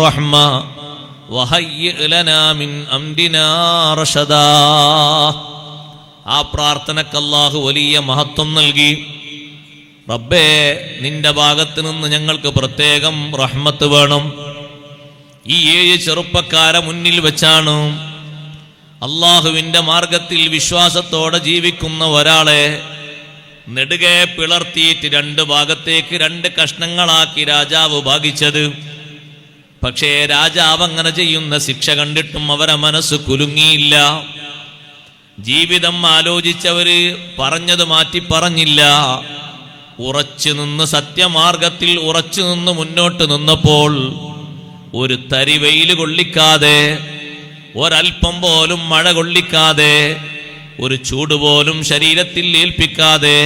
റഹ്മ വഹയ്യിഅ് ലനാ മിൻ അംരിനാ റശദാ. ആ പ്രാർത്ഥനക്ക് അല്ലാഹു വലിയ മഹത്വം നൽകി. റബ്ബേ, നിന്റെ ഭാഗത്ത് നിന്ന് ഞങ്ങൾക്ക് പ്രത്യേകം റഹ്മത്ത് വേണം. ഈ 7 ചെറുപ്പക്കാരെ മുന്നിൽ വെച്ചാണ് അള്ളാഹുവിന്റെ മാർഗത്തിൽ വിശ്വാസത്തോടെ ജീവിക്കുന്ന ഒരാളെ നെടുകെ പിളർത്തിയിട്ട് 2 ഭാഗത്തേക്ക് 2 കഷ്ണങ്ങളാക്കി രാജാവ് ഭാഗിച്ചത്. പക്ഷേ രാജാവ് അങ്ങനെ ചെയ്യുന്ന ശിക്ഷ കണ്ടിട്ടും അവരെ മനസ്സ് കുലുങ്ങിയില്ല. ജീവിതം ആലോചിച്ചവര് പറഞ്ഞത് മാറ്റി പറഞ്ഞില്ല. ഉറച്ചു നിന്ന് സത്യമാർഗത്തിൽ ഉറച്ചു നിന്ന് മുന്നോട്ട് നിന്നപ്പോൾ ഒരു തരി വെയിൽ കൊള്ളിക്കാതെ, ഒരൽപ്പം പോലും മഴ കൊള്ളിക്കാതെ, ഒരു ചൂട് പോലും ശരീരത്തിൽ ഏൽപ്പിക്കാതെ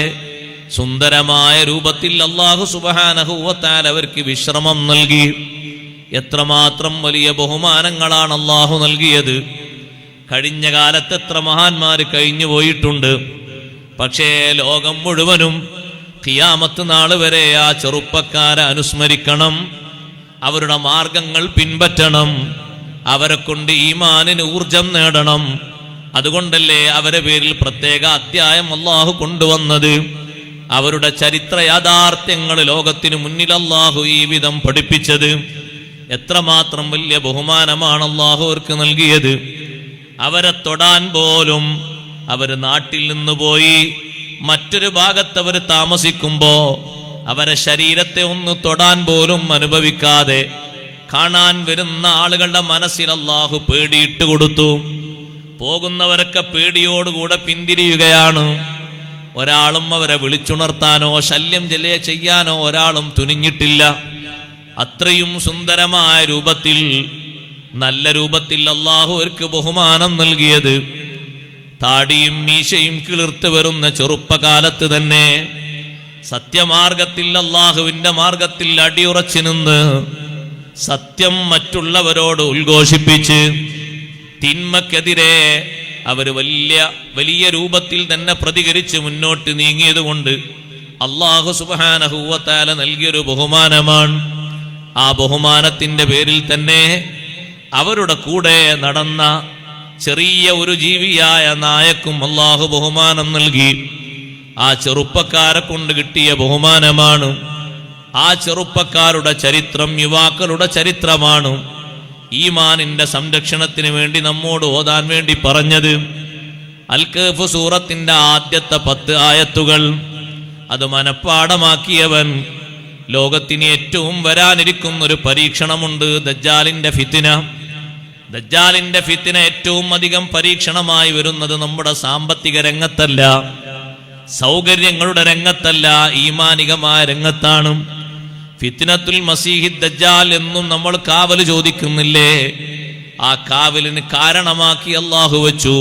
സുന്ദരമായ രൂപത്തിൽ അല്ലാഹു സുബ്ഹാനഹു വ തആല അവർക്ക് വിശ്രമം നൽകി. എത്രമാത്രം വലിയ ബഹുമാനങ്ങളാണ് അല്ലാഹു നൽകിയത്. കഴിഞ്ഞ കാലത്ത് എത്ര മഹാന്മാർ കഴിഞ്ഞു പോയിട്ടുണ്ട്. പക്ഷേ ലോകം മുഴുവനും ഖിയാമത്ത് നാൾ വരെ ആ ചെറുപ്പക്കാരെ അനുസ്മരിക്കണം, അവരുടെ മാർഗങ്ങൾ പിൻപറ്റണം, അവരെ കൊണ്ട് ഈമാനിന് ഊർജം നേടണം. അതുകൊണ്ടല്ലേ അവരെ പേരിൽ പ്രത്യേക അധ്യായം അല്ലാഹു കൊണ്ടുവന്നത്. അവരുടെ ചരിത്ര യാഥാർത്ഥ്യങ്ങൾ ലോകത്തിന് മുന്നിൽ അല്ലാഹു ഈ വിധം പഠിപ്പിച്ചത്. എത്രമാത്രം വലിയ ബഹുമാനമാണ് അല്ലാഹു അവർക്ക് നൽകിയത്. അവരെ തൊടാൻ പോലും അവർ നാട്ടിൽ നിന്ന് പോയി മറ്റൊരു ഭാഗത്ത് അവർ താമസിക്കുമ്പോ അവരെ ശരീരത്തെ ഒന്ന് തൊടാൻ പോലും അനുഭവിക്കാതെ കാണാൻ വരുന്ന ആളുകളുടെ മനസ്സിൽ അല്ലാഹു പേടിയിട്ട് കൊടുത്തു. പോകുന്നവരൊക്കെ പേടിയോടുകൂടെ പിന്തിരിയുകയാണ്. ഒരാളും അവരെ വിളിച്ചുണർത്താനോ ശല്യം ചെയ്യാനോ ഒരാളും തുനിഞ്ഞിട്ടില്ല. അത്രയും സുന്ദരമായ രൂപത്തിൽ, നല്ല രൂപത്തിൽ അല്ലാഹു അവർക്ക് ബഹുമാനം നൽകിയത്. താടിയും മീശയും കിളിർത്ത് വരുന്ന ചെറുപ്പകാലത്ത് തന്നെ സത്യമാർഗത്തിൽ, അല്ലാഹുവിന്റെ മാർഗത്തിൽ അടിയുറച്ചു നിന്ന് സത്യം മറ്റുള്ളവരോട് ഉദ്ഘോഷിപ്പിച്ച് തിന്മക്കെതിരെ അവര് വലിയ രൂപത്തിൽ തന്നെ പ്രതികരിച്ച് മുന്നോട്ട് നീങ്ങിയത് കൊണ്ട് അല്ലാഹു സുബ്ഹാനഹു വ തആല നൽകിയൊരു ബഹുമാനമാണ്. ആ ബഹുമാനത്തിന്റെ പേരിൽ തന്നെ അവരുടെ കൂടെ നടന്ന ചെറിയ ഒരു ജീവിയായ നായക്കും അല്ലാഹു ബഹുമാനം നൽകി. ആ ചെറുപ്പക്കാരെ കൊണ്ട് കിട്ടിയ ബഹുമാനമാണ്. ആ ചെറുപ്പക്കാരുടെ ചരിത്രം യുവാക്കളുടെ ചരിത്രമാണ് ഈമാനിന്റെ സംരക്ഷണത്തിന് വേണ്ടി നമ്മോട് ഓതാൻ വേണ്ടി പറഞ്ഞത്. അൽ കഹ്ഫ് സൂറത്തിന്റെ ആദ്യത്തെ 10 ആയത്തുകൾ അത് മനഃപ്പാടമാക്കിയവൻ ലോകത്തിന് ഏറ്റവും വരാനിരിക്കുന്ന ഒരു പരീക്ഷണമുണ്ട്, ദജ്ജാലിന്റെ ഫിത്ന. ദജ്ജാലിന്റെ ഫിത്ന ഏറ്റവും അധികം പരീക്ഷണമായി വരുന്നത് നമ്മുടെ സാമ്പത്തിക രംഗത്തല്ല, സൗകര്യങ്ങളുടെ രംഗത്തല്ല, ഈമാനികമായ രംഗത്താണ്. ഫിത്നത്തുൽ മസീഹി ദജ്ജാൽ എന്നും നമ്മൾ കാവൽ ചോദിക്കുന്നില്ലേ? ആ കാവലിന് കാരണമാക്കി അല്ലാഹു വെച്ചു.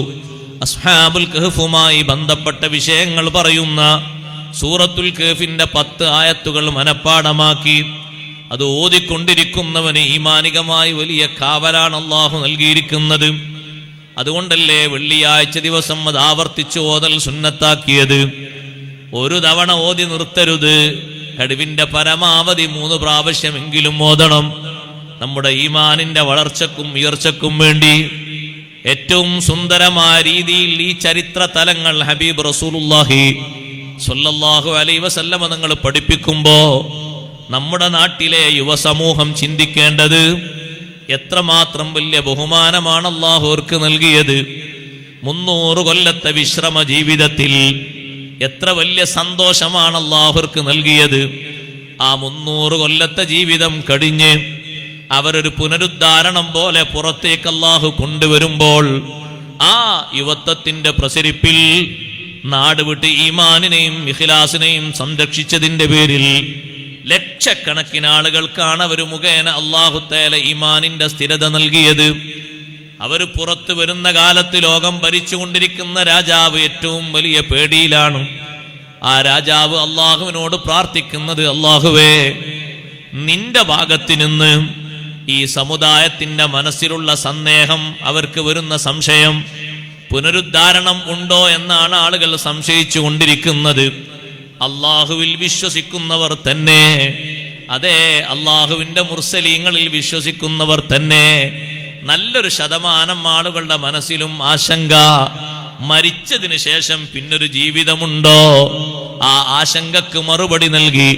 അസ്ഹാബുൽ കഹ്ഫുമായി ബന്ധപ്പെട്ട വിഷയങ്ങൾ പറയുന്ന സൂറത്തുൽ കഹ്ഫിന്റെ 10 ആയത്തുകൾ മനഃപ്പാടമാക്കി അത് ഓതിക്കൊണ്ടിരിക്കുന്നവന് ഈമാനികമായി വലിയ കാവലാണ് അല്ലാഹു നൽകിയിരിക്കുന്നത്. അതുകൊണ്ടല്ലേ വെള്ളിയാഴ്ച ദിവസം അത് ആവർത്തിച്ച് ഓതൽ സുന്നത്താക്കിയത്. ഒരു തവണ ഓതി നിർത്തരുത്, കഴിവിന്റെ പരമാവധി 3 പ്രാവശ്യമെങ്കിലും ഓതണം. നമ്മുടെ ഈമാനിന്റെ വളർച്ചക്കും ഉയർച്ചക്കും വേണ്ടി ഏറ്റവും സുന്ദരമായ രീതിയിൽ ഈ ചരിത്ര തലങ്ങൾ ഹബീബ് റസൂലുള്ളാഹി സ്വല്ലല്ലാഹു അലൈഹി വസല്ലമ തങ്ങൾ പഠിപ്പിക്കുമ്പോ നമ്മുടെ നാട്ടിലെ യുവസമൂഹം ചിന്തിക്കേണ്ടത് എത്രമാത്രം വലിയ ബഹുമാനമാണ് അല്ലാഹു അവർക്ക് നൽകിയത്. 300 കൊല്ലത്തെ വിശ്രമ ജീവിതത്തിൽ എത്ര വലിയ സന്തോഷമാണ് അല്ലാഹു അവർക്ക് നൽകിയത്. ആ 300 കൊല്ലത്തെ ജീവിതം കഴിഞ്ഞ് അവരൊരു പുനരുദ്ധാരണം പോലെ പുറത്തേക്ക് അല്ലാഹു കൊണ്ടുവരുമ്പോൾ ആ യുവത്വത്തിന്റെ പ്രസരിപ്പിൽ നാട് വിട്ട് ഈമാനിനെയും ഇഖ്ലാസിനെയും സംരക്ഷിച്ചതിന്റെ പേരിൽ ലക്ഷക്കണക്കിന് ആളുകൾക്കാണ് അവർ മുഖേന അല്ലാഹു തആല ഈമാനിന്റെ സ്ഥിരത നൽകിയത്. അവർ പുറത്തു വരുന്ന കാലത്ത് ലോകം ഭരിച്ചുകൊണ്ടിരിക്കുന്ന രാജാവ് ഏറ്റവും വലിയ പേടിയിലാണ്. ആ രാജാവ് അല്ലാഹുവിനോട് പ്രാർത്ഥിക്കുന്നത്, അല്ലാഹുവേ, നിന്റെ ഭാഗത്ത് നിന്ന് ഈ സമുദായത്തിന്റെ മനസ്സിലുള്ള സന്ദേഹം, അവർക്ക് വരുന്ന സംശയം, പുനരുദ്ധാരണം ഉണ്ടോ എന്നാണ് ആളുകൾ സംശയിച്ചു കൊണ്ടിരിക്കുന്നത്. അല്ലാഹുവിൽ വിശ്വസിക്കുന്നവർ തന്നെ അതേ അള്ളാഹുവിന്റെ മുർസലീങ്ങളിൽ വിശ്വസിക്കുന്നവർ തന്നെ നല്ലൊരു ശതമാനം ആളുകളുടെ മനസ്സിലും ആശങ്ക, മരിച്ചതിന് ശേഷം പിന്നൊരു ജീവിതമുണ്ടോ? ആ ആശങ്കക്ക് മറുപടി നൽകി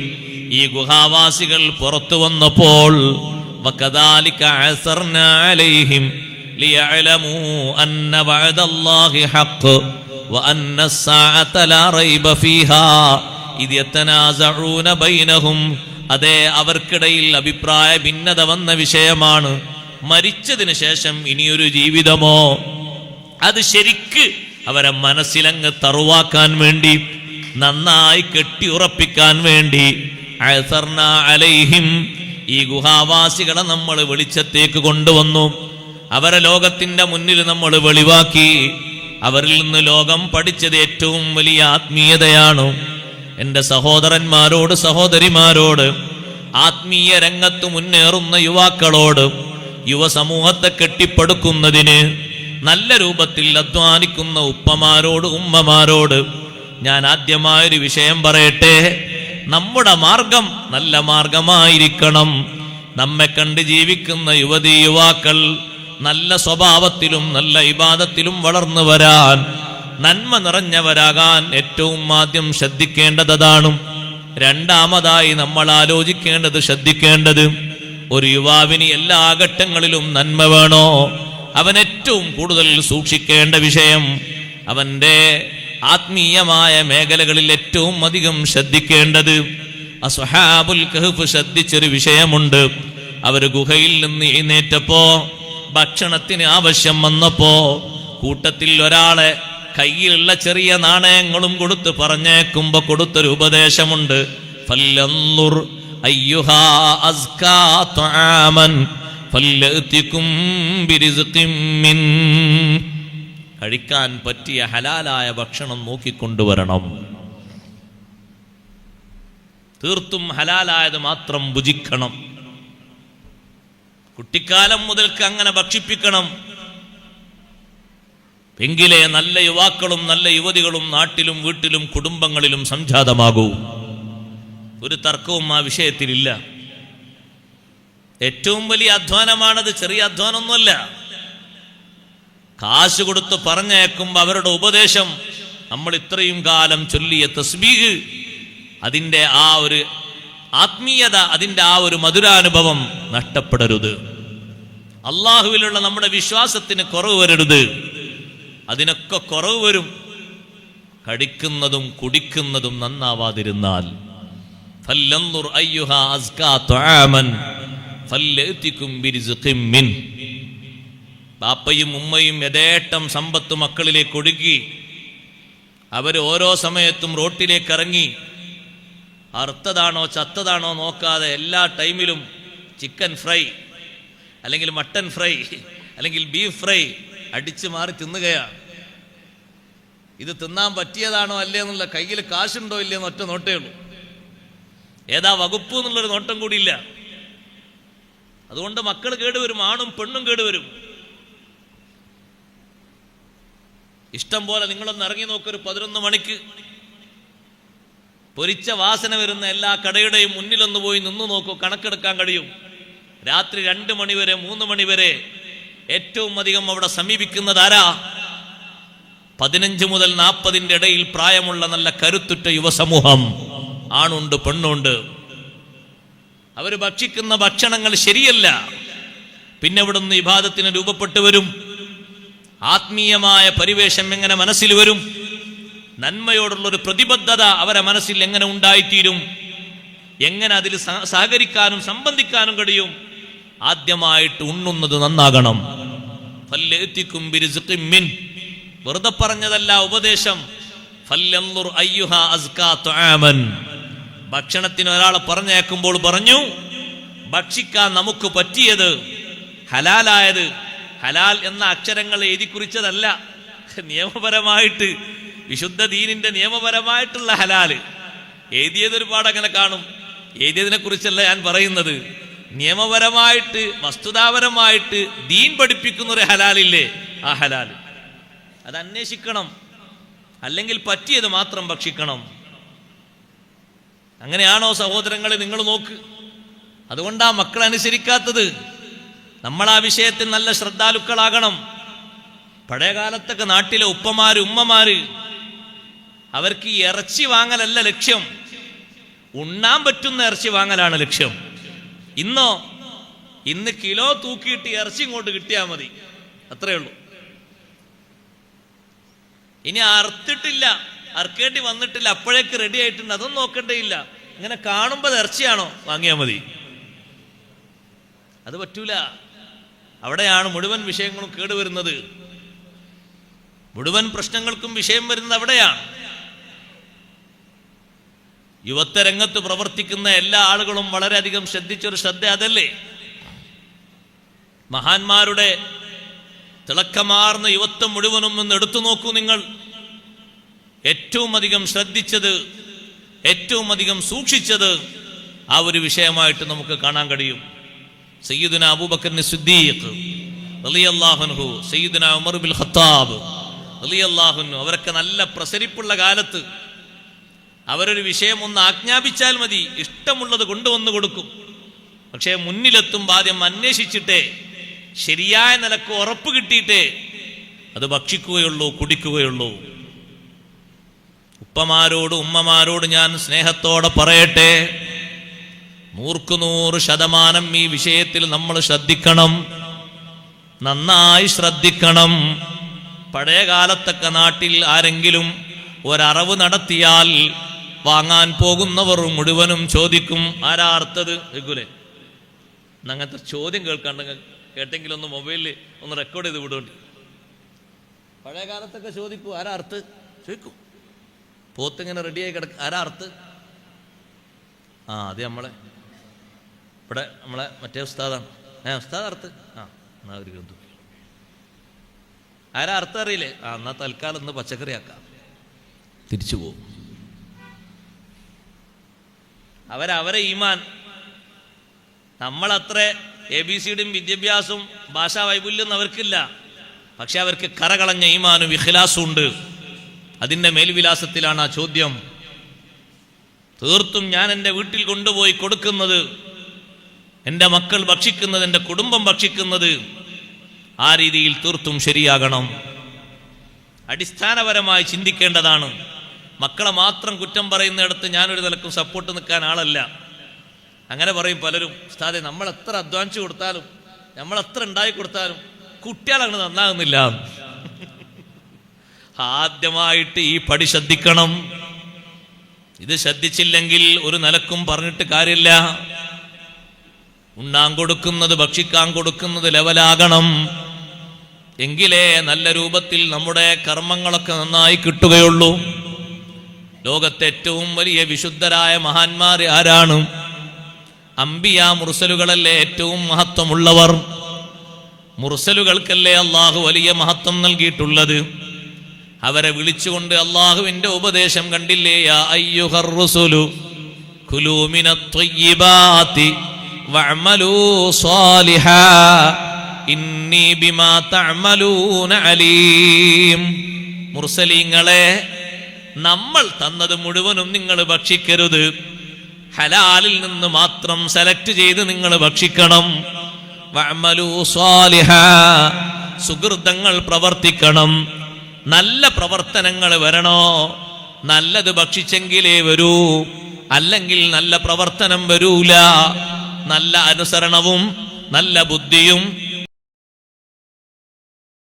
ഈ ഗുഹാവാസികൾ പുറത്തു വന്നപ്പോൾ വകദാലിക അസർനാ അലൈഹിം ലിയഅലമൂ അന്ന വഅദല്ലാഹി ഹഖ് വഅന്ന അസ്സാഅത ലാ റൈബ ഫീഹാ ഇദ് യതനാസഊന ബൈനഹും. അതേ, അവർക്കിടയിൽ അഭിപ്രായ ഭിന്നത വന്ന വിഷയമാണ്. മരിച്ചതിന് ശേഷം ഇനിയൊരു ജീവിതമോ? അത് ശരിക്ക് അവരെ മനസ്സിലങ്ങ് തറുവാക്കാൻ വേണ്ടി, നന്നായി കെട്ടിയുറപ്പിക്കാൻ വേണ്ടി അഅസർനാ അലൈഹിം, ഈ ഗുഹാവാസികളെ നമ്മൾ വെളിച്ചത്തേക്ക് കൊണ്ടുവന്നു. അവരെ ലോകത്തിന്റെ മുന്നിൽ നമ്മൾ വെളിവാക്കി. അവരിൽ നിന്ന് ലോകം പഠിച്ചത് ഏറ്റവും വലിയ ആത്മീയതയാണ്. എൻ്റെ സഹോദരന്മാരോട്, സഹോദരിമാരോട്, ആത്മീയ രംഗത്ത് മുന്നേറുന്ന യുവാക്കളോട്, യുവസമൂഹത്തെ കെട്ടിപ്പടുക്കുന്നതിന് നല്ല രൂപത്തിൽ അധ്വാനിക്കുന്ന ഉപ്പമാരോട്, ഉമ്മമാരോട് ഞാൻ ആദ്യമായൊരു വിഷയം പറയട്ടെ. നമ്മുടെ മാർഗം നല്ല മാർഗമായിരിക്കണം. നമ്മെ കണ്ട് ജീവിക്കുന്ന യുവതീ യുവാക്കൾ നല്ല സ്വഭാവത്തിലും നല്ല ഇബാദത്തിലും വളർന്നു വരാൻ, നന്മ നിറഞ്ഞവരാകാൻ ഏറ്റവും ആദ്യം ശ്രദ്ധിക്കേണ്ടതാണ്. രണ്ടാമതായി നമ്മൾ ആലോചിക്കേണ്ടത്, ശ്രദ്ധിക്കേണ്ടത്, ഒരു യുവാവിന് എല്ലാ ഘട്ടങ്ങളിലും നന്മ വേണോ? അവൻ ഏറ്റവും കൂടുതൽ സൂക്ഷിക്കേണ്ട വിഷയം, അവന്റെ ആത്മീയമായ മേഖലകളിൽ ഏറ്റവും അധികം ശ്രദ്ധിക്കേണ്ടത്, അസ്ഹാബുൽ കഹ്ഫ് ശ്രദ്ധിച്ചൊരു വിഷയമുണ്ട്. അവർ ഗുഹയിൽ നിന്ന് എഴുന്നേറ്റപ്പോ, ഭക്ഷണത്തിന് ആവശ്യം വന്നപ്പോ, കൂട്ടത്തിൽ ഒരാളെ കയ്യിലുള്ള ചെറിയ നാണയങ്ങളും കൊടുത്ത് പറഞ്ഞേക്കുമ്പോ കൊടുത്തൊരു ഉപദേശമുണ്ട്. ഫല്ലൻദുർ അയ്യുഹാ അസ്കാ തആമൻ ഫല്ലഅതികും ബിരിസ്ഖിൻ മിൻ. കഴിക്കാൻ പറ്റിയ ഹലാലായ ഭക്ഷണം നോക്കിക്കൊണ്ടുവരണം. തീർത്തും ഹലാലായത് മാത്രം ഭുജിക്കണം. കുട്ടിക്കാലം മുതൽക്ക് അങ്ങനെ ഭക്ഷിപ്പിക്കണം. എങ്കിലേ നല്ല യുവാക്കളും നല്ല യുവതികളും നാട്ടിലും വീട്ടിലും കുടുംബങ്ങളിലും സംജാതമാകൂ. ഒരു തർക്കവും ആ വിഷയത്തിലില്ല. ഏറ്റവും വലിയ അധ്വാനമാണത്, ചെറിയ അധ്വാനമൊന്നുമല്ല. കാശ് കൊടുത്ത് പറഞ്ഞേക്കുമ്പോ അവരുടെ ഉപദേശം, നമ്മൾ ഇത്രയും കാലം ചൊല്ലിയ തസ്ബീഹ്, അതിൻ്റെ ആ ഒരു ആത്മീയത, അതിൻ്റെ ആ ഒരു മധുരാനുഭവം നഷ്ടപ്പെടരുത്. അള്ളാഹുവിലുള്ള നമ്മുടെ വിശ്വാസത്തിന് കുറവ് വരരുത്. അതിനൊക്കെ കുറവ് വരും കഴിക്കുന്നതും കുടിക്കുന്നതും നന്നാവാതിരുന്നാൽ. ഫല്ലൻദുർ അയ്യുഹാ അസ്കാ തആമൻ ഫല്ലഅതികും ബിരിസ്ഖിൻ മിൻ. ബാപ്പയും ഉമ്മയും യഥേഷ്ടം സമ്പത്ത് മക്കളിലേക്ക് ഒഴുകി. അവർ ഓരോ സമയത്തും റോട്ടിലേക്ക് ഇറങ്ങി, അറുത്തതാണോ ചത്തതാണോ നോക്കാതെ എല്ലാ ടൈമിലും ചിക്കൻ ഫ്രൈ അല്ലെങ്കിൽ മട്ടൻ ഫ്രൈ അല്ലെങ്കിൽ ബീഫ് ഫ്രൈ അടിച്ചു മാറി തിന്നുകയാണ്. ഇത് തിന്നാൻ പറ്റിയതാണോ അല്ലേ എന്നുള്ള, കയ്യിൽ കാശുണ്ടോ ഇല്ലയെന്ന് ഒറ്റ നോട്ടേ ഉള്ളൂ. ഏതാ വകുപ്പ് എന്നുള്ളൊരു നോട്ടം കൂടിയില്ല. അതുകൊണ്ട് മക്കൾ കേടുവരും, ആണും പെണ്ണും കേടുവരും. ഇഷ്ടം പോലെ നിങ്ങളൊന്ന് ഇറങ്ങി നോക്കൊരു 11 മണിക്ക് പൊരിച്ച വാസന വരുന്ന എല്ലാ കടയുടെയും മുന്നിലൊന്ന് പോയി നിന്നു നോക്കൂ, കണക്കെടുക്കാൻ കഴിയും. രാത്രി 2 മണി വരെ 3 മണി വരെ ഏറ്റവും അധികം അവിടെ സമീപിക്കുന്നത് ആരാ? 15 മുതൽ 40 ഇടയിൽ പ്രായമുള്ള നല്ല കരുത്തുറ്റ യുവസമൂഹം. ആണുണ്ട് പെണ്ണുണ്ട്. അവർ ഭക്ഷിക്കുന്ന ഭക്ഷണങ്ങൾ ശരിയല്ല. പിന്നെ ഇവിടുന്ന് ഇബാദത്തിന് രൂപപ്പെട്ടു വരും. ആത്മീയമായ പരിവേഷം എങ്ങനെ മനസ്സിൽ വരും? നന്മയോടുള്ളൊരു പ്രതിബദ്ധത അവരെ മനസ്സിൽ എങ്ങനെ ഉണ്ടായിത്തീരും? എങ്ങനെ അതിൽ സഹകരിക്കാനും സംബന്ധിക്കാനും കഴിയും? ആദ്യമായിട്ട് ഉണ്ണുന്നത് നന്നാകണം. ഫല്ലഅതികും ബിരിസ്ഖിൻ മിൻ. വെറുതെ പറഞ്ഞതല്ല ഉപദേശം. ഫല്ലൻദുർ അയ്യുഹാ അസ്കാ തആമൻ. ഭക്ഷണത്തിന് ഒരാളെ പറഞ്ഞേക്കുമ്പോൾ പറഞ്ഞു, ഭക്ഷിക്കാൻ നമുക്ക് പറ്റിയത്, ഹലാലായത്. ഹലാൽ എന്ന അക്ഷരങ്ങൾ എഴുതി കുറിച്ചതല്ല, നിയമപരമായിട്ട് വിശുദ്ധ ദീനിന്റെ നിയമപരമായിട്ടുള്ള ഹലാല് എഴുതിയത് ഒരുപാട് അങ്ങനെ കാണും. എഴുതിയതിനെ കുറിച്ചല്ല ഞാൻ പറയുന്നത്. നിയമപരമായിട്ട് വസ്തുതാപരമായിട്ട് ദീൻ പഠിപ്പിക്കുന്ന ഒരു ഹലാലില്ലേ, ആ ഹലാൽ അത് അന്വേഷിക്കണം. അല്ലെങ്കിൽ പറ്റിയത് മാത്രം ഭക്ഷിക്കണം. അങ്ങനെയാണോ സഹോദരങ്ങളെ? നിങ്ങൾ നോക്ക്, അതുകൊണ്ടാ മക്കൾ അനുസരിക്കാത്തത്. നമ്മൾ ആ വിഷയത്തിൽ നല്ല ശ്രദ്ധാലുക്കളാകണം. പഴയ കാലത്തൊക്കെ നാട്ടിലെ ഉപ്പമാര് ഉമ്മമാര് അവർക്ക് ഈ ഇറച്ചി വാങ്ങലല്ല ലക്ഷ്യം, ഉണ്ണാൻ പറ്റുന്ന ഇറച്ചി വാങ്ങലാണ് ലക്ഷ്യം. ഇന്ന് കിലോ തൂക്കിയിട്ട് ഇറച്ചി ഇങ്ങോട്ട് കിട്ടിയാൽ മതി, അത്രേ ഉള്ളൂ. ഇനി അറുത്തിട്ടില്ല, അറുക്കേണ്ടി വന്നിട്ടില്ല, അപ്പോഴേക്ക് റെഡി ആയിട്ടുണ്ട്, അതൊന്നും നോക്കേണ്ടയില്ല. ഇങ്ങനെ കാണുമ്പോൾ ഇറച്ചിയാണോ വാങ്ങിയാൽ മതി. അത് പറ്റൂല. അവിടെയാണ് മുഴുവൻ വിഷയങ്ങളും കേടുവരുന്നത്. മുഴുവൻ പ്രശ്നങ്ങൾക്കും വിഷയം വരുന്നത് അവിടെയാണ്. യുവത്വ രംഗത്ത് പ്രവർത്തിക്കുന്ന എല്ലാ ആളുകളും വളരെയധികം ശ്രദ്ധിച്ചൊരു ശ്രദ്ധ അതല്ലേ. മഹാന്മാരുടെ തിളക്കമാർന്ന യുവത്വം മുഴുവനും ഒന്ന് എടുത്തു നോക്കൂ നിങ്ങൾ. ഏറ്റവും അധികം ശ്രദ്ധിച്ചത്, ഏറ്റവും അധികം സൂക്ഷിച്ചത് ആ ഒരു വിഷയമായിട്ട് നമുക്ക് കാണാൻ കഴിയും. സയ്യിദുന അബൂബക്കർ സിദ്ദീഖ് റളിയല്ലാഹു അൻഹു, സയ്യിദുന ഉമർ ബിൻ ഖത്താബ് റളിയല്ലാഹു അൻഹു, അവരൊക്കെ നല്ല പ്രസരിപ്പുള്ള കാലത്ത് അവരൊരു വിഷയം ഒന്ന് ആജ്ഞാപിച്ചാൽ മതി, ഇഷ്ടമുള്ളത് കൊണ്ടുവന്നു കൊടുക്കും. പക്ഷേ മുന്നിലെത്തുമ്പോൾ ആദ്യം അന്വേഷിച്ചിട്ടേ, ശരിയായ നിലക്ക് ഉറപ്പ് കിട്ടിയിട്ടേ അത് ഭക്ഷിക്കുകയുള്ളൂ, കുടിക്കുകയുള്ളൂ. ഉപ്പമാരോട് ഉമ്മമാരോട് ഞാൻ സ്നേഹത്തോടെ പറയട്ടെ, 100% ഈ വിഷയത്തിൽ നമ്മൾ ശ്രദ്ധിക്കണം, നന്നായി ശ്രദ്ധിക്കണം. പഴയ കാലത്തൊക്കെ നാട്ടിൽ ആരെങ്കിലും ഒരറവ് നടത്തിയാൽ വാങ്ങാൻ പോകുന്നവർ മുഴുവനും ചോദിക്കും, ആരാ അർത്ഥത് വെക്കൂലേ. അങ്ങനത്തെ ചോദ്യം കേൾക്കാണ്ട് കേട്ടെങ്കിലും ഒന്ന് മൊബൈലിൽ ഒന്ന് റെക്കോർഡ് ചെയ്ത് വിടുന്നുണ്ട്. പഴയ കാലത്തൊക്കെ ചോദിക്കും, ആരാ അർത്ഥ് ചോദിക്കും. പോത്തിങ്ങനെ റെഡിയായി കിടക്കും, ആരാ അർത്ഥ്? അത് നമ്മളെ ഇവിടെ നമ്മളെ മറ്റേ ഉസ്താദാണ്. ഉസ്താദ് അർത്ഥ്. എന്നാ ഒരു ഗ്രന്ഥം ആരാ അർത്ഥം അറിയില്ലേ? എന്നാ തൽക്കാലം ഒന്ന് പച്ചക്കറി ആക്കാം, തിരിച്ചു പോകും. അവരെ ഈമാൻ, നമ്മളത്ര ABCDയും വിദ്യാഭ്യാസവും ഭാഷാ വൈപുല്യം അവർക്കില്ല. പക്ഷെ അവർക്ക് കറകളഞ്ഞ ഈമാനും ഇഖ്ലാസും ഉണ്ട്. അതിൻ്റെ മേൽവിലാസത്തിലാണ് ആ ചോദ്യം. തീർത്തും ഞാൻ എൻ്റെ വീട്ടിൽ കൊണ്ടുപോയി കൊടുക്കുന്നത്, എൻ്റെ മക്കൾ ഭക്ഷിക്കുന്നത്, എൻ്റെ കുടുംബം ഭക്ഷിക്കുന്നത് ആ രീതിയിൽ തീർത്തും ശരിയാകണം. അടിസ്ഥാനപരമായി ചിന്തിക്കേണ്ടതാണ്. മക്കളെ മാത്രം കുറ്റം പറയുന്നിടത്ത് ഞാനൊരു നിലക്കും സപ്പോർട്ട് നിൽക്കാൻ ആളല്ല. അങ്ങനെ പറയും പലരും, ഉസ്താദേ നമ്മൾ എത്ര അധ്വാനിച്ചു കൊടുത്താലും, നമ്മൾ എത്ര ഉണ്ടായി കൊടുത്താലും കുട്ടികളങ്ങനെ നന്നാകുന്നില്ല. ആദ്യമായിട്ട് ഈ പടി ശ്രദ്ധിക്കണം. ഇത് ശ്രദ്ധിച്ചില്ലെങ്കിൽ ഒരു നിലക്കും പറഞ്ഞിട്ട് കാര്യമില്ല. ഉണ്ണാൻ കൊടുക്കുന്നത്, ഭക്ഷിക്കാൻ കൊടുക്കുന്നത് ലെവലാകണം. എങ്കിലേ നല്ല രൂപത്തിൽ നമ്മുടെ കർമ്മങ്ങളൊക്കെ നന്നായി കിട്ടുകയുള്ളൂ. ലോകത്തെ ഏറ്റവും വലിയ വിശുദ്ധരായ മഹാന്മാർ ആരാണ്? അംബിയ മുർസലുകളല്ലേ ഏറ്റവും മഹത്വമുള്ളവർ. മുർസലുകൾക്കല്ലേ അള്ളാഹു വലിയ മഹത്വം നൽകിയിട്ടുള്ളത്. അവരെ വിളിച്ചുകൊണ്ട് അള്ളാഹുവിന്റെ ഉപദേശം കണ്ടില്ലേ? യാ അയ്യുഹർ റസൂലു കുലൂ മിനത് ത്വയ്യിബാതി വഅമലൂ സ്വാലിഹാ ഇന്നി ബിമാ തഅമലൂന അലീം. മുർസലീങ്ങളെ, നമ്മൾ തന്നത് മുഴുവനും നിങ്ങൾ ഭക്ഷിക്കരുത്. ഹലാലിൽ നിന്ന് മാത്രം സെലക്ട് ചെയ്ത് നിങ്ങൾ ഭക്ഷിക്കണം. വഅമലൂ സ്വാലിഹാ, സുകൃതങ്ങൾ പ്രവർത്തിക്കണം. നല്ല പ്രവർത്തനങ്ങൾ വരണോ? നല്ലത് ഭക്ഷിച്ചെങ്കിലേ വരൂ, അല്ലെങ്കിൽ നല്ല പ്രവർത്തനം വരൂല. നല്ല അനുസരണവും നല്ല ബുദ്ധിയും